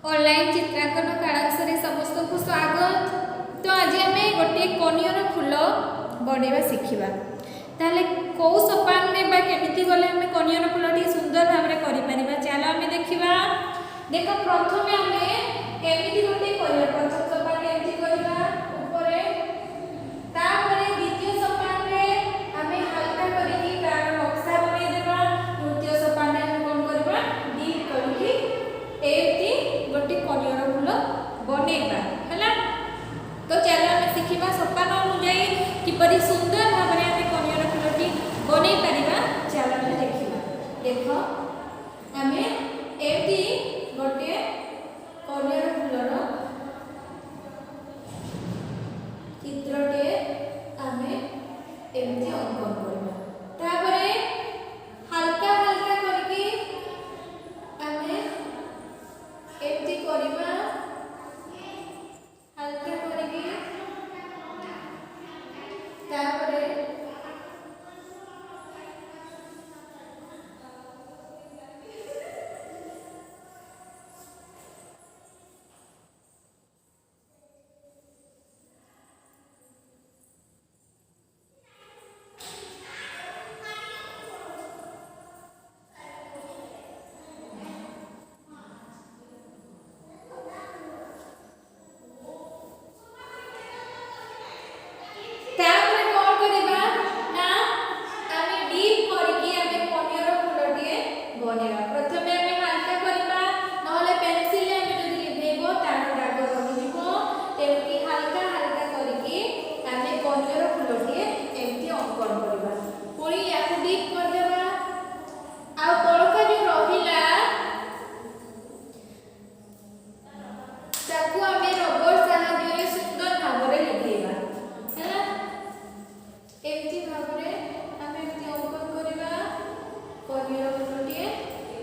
Online चित्रांकन class रे समस्त को स्वागत। तो आज आम गोटे कनियर फूल बनवा शिखा ताले कौ सोपान में केमिति गले आम कनियर फूल टी सुंदर भाव में करिपरिबा। चलो आम देखिबा। देख प्रथम आम केमिति गोटे करिया प्रथम सोपान केमिति करिबा ऊपरे तापरे द्वितीय सोपान रे आम हल्का करिकि तार नक्शा बनै देबा। तृतीय सोपान रे आम कोन करबा डीप करिकि एति गोटे कनियर फूल बनैबा हैला। तो चलो आम शिखिबा सोपान अनुଯାयी किपरि सुंदर भाव में आम कनियर फूलटी बनै परिबा। चलो आम देखिबा। देख आम एति गोटे कनियर फूलर चित्रटे आम एमती अंकन करबा। तापरे हल्का हल्का करके आम एमती करबा। हल्का करके तापरे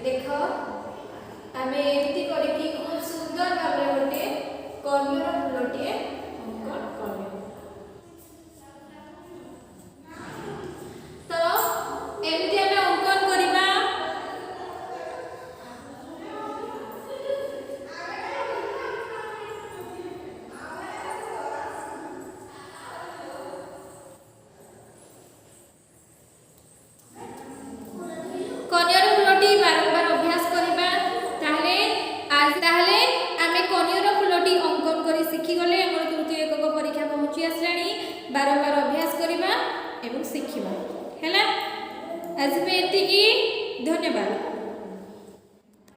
देख आम एमती करके खूब सुंदर भाव में गोटे कनियर फूलटे अंकन कर। तो एमती आम अंकन करबा। कनियर फूलटी बारंबार अभ्यास करबा। ताहले आमे कनियर फूलटी अंकन करी शिखि गले। हमर तृतीय एकक परीक्षा पहुंची आसलानी। बारंबार अभ्यास करबा एवं शिखिबा हैला। आज पे एतिकी। धन्यवाद।